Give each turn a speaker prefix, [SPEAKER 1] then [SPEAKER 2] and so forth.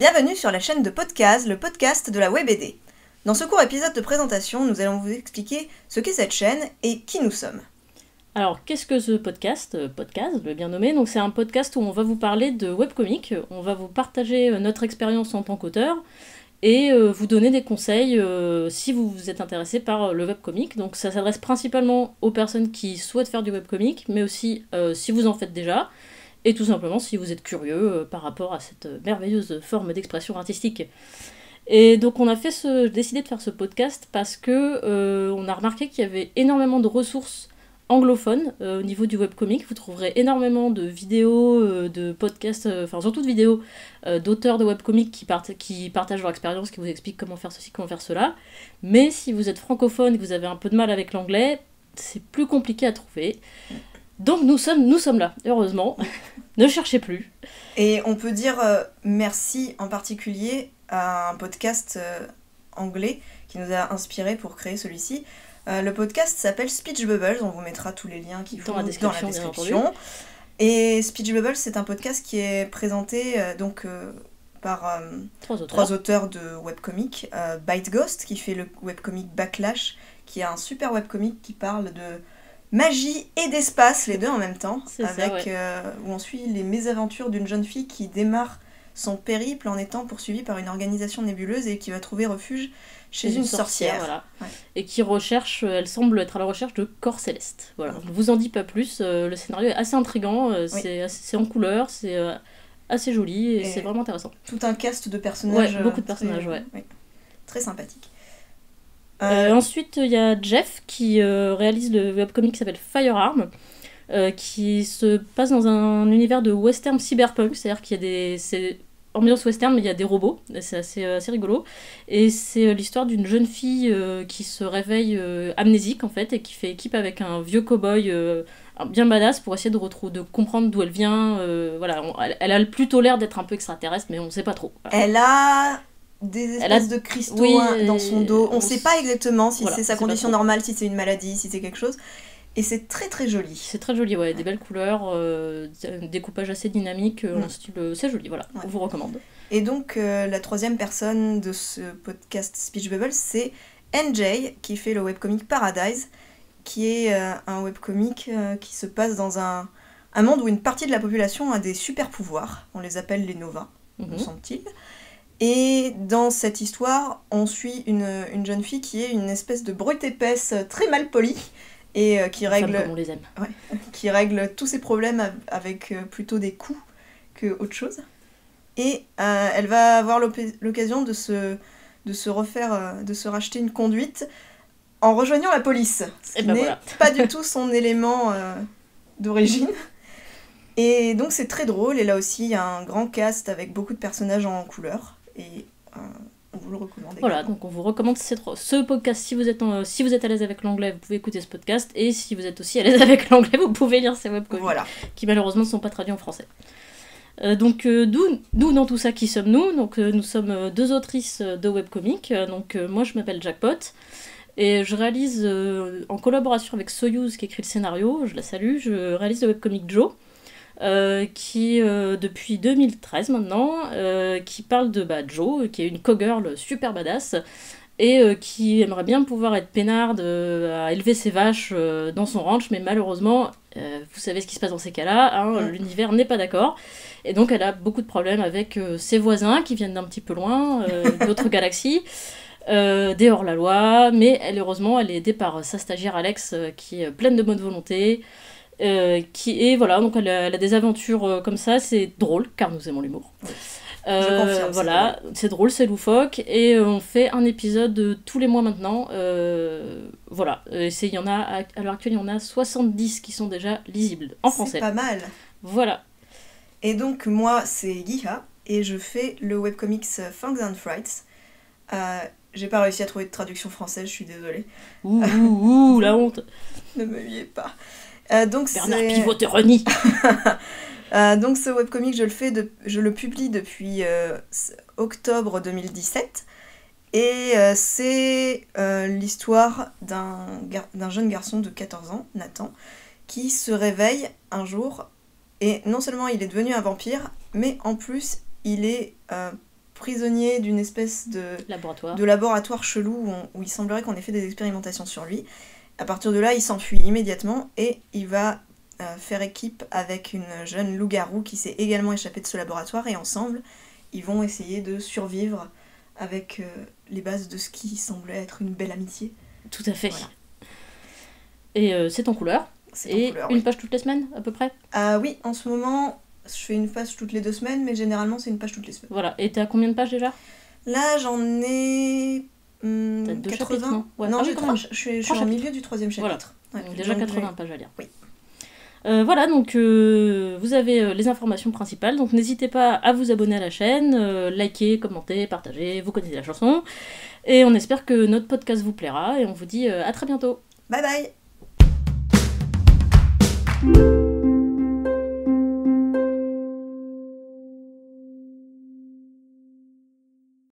[SPEAKER 1] Bienvenue sur la chaîne de Podcast, le podcast de la WebBD. Dans ce court épisode de présentation, nous allons vous expliquer ce qu'est cette chaîne et qui nous sommes.
[SPEAKER 2] Alors, qu'est-ce que ce podcast le bien nommé, donc c'est un podcast où on va vous parler de webcomics, on va vous partager notre expérience en tant qu'auteur et vous donner des conseils si vous êtes intéressé par le webcomic. Donc ça s'adresse principalement aux personnes qui souhaitent faire du webcomic, mais aussi si vous en faites déjà, et tout simplement si vous êtes curieux par rapport à cette merveilleuse forme d'expression artistique. Et donc on a décidé de faire ce podcast parce que on a remarqué qu'il y avait énormément de ressources anglophones au niveau du webcomic. Vous trouverez énormément de vidéos, de podcasts, enfin surtout de vidéos d'auteurs de webcomics qui partagent leur expérience, qui vous expliquent comment faire ceci, comment faire cela. Mais si vous êtes francophone et que vous avez un peu de mal avec l'anglais, c'est plus compliqué à trouver. Donc nous sommes là, heureusement. Ne cherchez plus.
[SPEAKER 1] Et on peut dire merci en particulier à un podcast anglais qui nous a inspiré pour créer celui-ci. Le podcast s'appelle Speech Bubbles, on vous mettra tous les liens qu'il faut dans la description. Et Speech Bubbles, c'est un podcast qui est présenté par trois auteurs de webcomics. Byte Ghost, qui fait le webcomic Backlash, qui est un super webcomic qui parle de magie et d'espace, les deux en même temps, où on suit les mésaventures d'une jeune fille qui démarre son périple en étant poursuivie par une organisation nébuleuse et qui va trouver refuge chez une sorcière. Voilà.
[SPEAKER 2] Ouais. Et qui recherche, elle semble être à la recherche de corps célestes. Voilà. On ne vous en dit pas plus, le scénario est assez intriguant, c'est en couleur, c'est assez joli et c'est vraiment intéressant.
[SPEAKER 1] Tout un cast de personnages.
[SPEAKER 2] Beaucoup de personnages,
[SPEAKER 1] très sympathique.
[SPEAKER 2] Ensuite, il y a Jeff qui réalise le webcomic qui s'appelle Firearm, qui se passe dans un univers de western cyberpunk, c'est-à-dire qu'il y a c'est ambiance western mais il y a des robots, c'est assez rigolo, et c'est l'histoire d'une jeune fille qui se réveille amnésique en fait et qui fait équipe avec un vieux cow-boy bien badass pour essayer de comprendre d'où elle vient. Elle a plutôt l'air d'être un peu extraterrestre mais on sait pas trop. Voilà.
[SPEAKER 1] Elle a des espèces de cristaux dans son dos. On sait pas exactement si c'est sa condition normale, si c'est une maladie, si c'est quelque chose. Et c'est très très joli.
[SPEAKER 2] C'est très joli, des belles couleurs, un découpage assez dynamique, un style, c'est joli, voilà, on vous recommande.
[SPEAKER 1] Et donc la troisième personne de ce podcast Speech Bubble, c'est NJ, qui fait le webcomic Paradise, qui est un webcomic qui se passe dans un monde où une partie de la population a des super pouvoirs. On les appelle les Nova, me semble-t-il. Et dans cette histoire, on suit une jeune fille qui est une espèce de brute épaisse très mal polie et qui règle tous ses problèmes avec plutôt des coups que autre chose. Et elle va avoir l'occasion de se racheter une conduite en rejoignant la police, ce qui n'est pas du tout son élément d'origine. Et donc c'est très drôle, et là aussi il y a un grand cast avec beaucoup de personnages en couleur. Et on vous le recommande.
[SPEAKER 2] Voilà, donc on vous recommande ce podcast. Si vous êtes à l'aise avec l'anglais, vous pouvez écouter ce podcast. Et si vous êtes aussi à l'aise avec l'anglais, vous pouvez lire ces webcomics qui malheureusement ne sont pas traduits en français. D'où dans tout ça, qui sommes-nous ? Donc nous sommes deux autrices de webcomics. Moi je m'appelle Jackpot. Et je réalise, en collaboration avec Soyuz qui écrit le scénario, je la salue, je réalise le webcomic Joe. Qui depuis 2013 maintenant, qui parle de Joe, qui est une cowgirl super badass et qui aimerait bien pouvoir être peinarde à élever ses vaches dans son ranch, mais malheureusement vous savez ce qui se passe dans ces cas-là, l'univers n'est pas d'accord, et donc elle a beaucoup de problèmes avec ses voisins qui viennent d'un petit peu loin, d'autres galaxies, des hors-la-loi, mais heureusement elle est aidée par sa stagiaire Alex qui est pleine de bonne volonté. Donc elle a des aventures comme ça, c'est drôle car nous aimons l'humour.
[SPEAKER 1] Je confirme.
[SPEAKER 2] C'est drôle, c'est loufoque, et on fait un épisode tous les mois maintenant. Il y en a à l'heure actuelle, il y en a 70 qui sont déjà lisibles en français.
[SPEAKER 1] C'est pas mal.
[SPEAKER 2] Voilà.
[SPEAKER 1] Et donc moi c'est Giha et je fais le webcomics Fangs and Frights. J'ai pas réussi à trouver de traduction française, je suis désolée.
[SPEAKER 2] Ouh, la honte.
[SPEAKER 1] Ne me huez pas.
[SPEAKER 2] Bernard Pivot te renie.
[SPEAKER 1] Donc ce webcomic, je le publie depuis octobre 2017. Et c'est l'histoire d'un jeune garçon de 14 ans, Nathan, qui se réveille un jour. Et non seulement il est devenu un vampire, mais en plus il est prisonnier d'une espèce de laboratoire chelou où il semblerait qu'on ait fait des expérimentations sur lui. À partir de là, il s'enfuit immédiatement et il va faire équipe avec une jeune loup-garou qui s'est également échappée de ce laboratoire, et ensemble, ils vont essayer de survivre avec les bases de ce qui semblait être une belle amitié.
[SPEAKER 2] Tout à fait. Voilà. Et c'est en couleur. Une page toutes les semaines, à peu près ?
[SPEAKER 1] Oui, en ce moment, je fais une page toutes les 2 semaines, mais généralement, c'est une page toutes les semaines.
[SPEAKER 2] Voilà. Et t'es à combien de pages déjà ?
[SPEAKER 1] Là, j'en ai...
[SPEAKER 2] T'as 2 chapitres, non ?
[SPEAKER 1] Ouais. Non, j'ai 3. Je suis au milieu du 3e chapitre.
[SPEAKER 2] Voilà. Ouais, déjà 80 pages à lire.
[SPEAKER 1] Oui.
[SPEAKER 2] Voilà, donc vous avez les informations principales, donc n'hésitez pas à vous abonner à la chaîne, liker, commenter, partager, vous connaissez la chanson, et on espère que notre podcast vous plaira, et on vous dit à très bientôt.
[SPEAKER 1] Bye bye.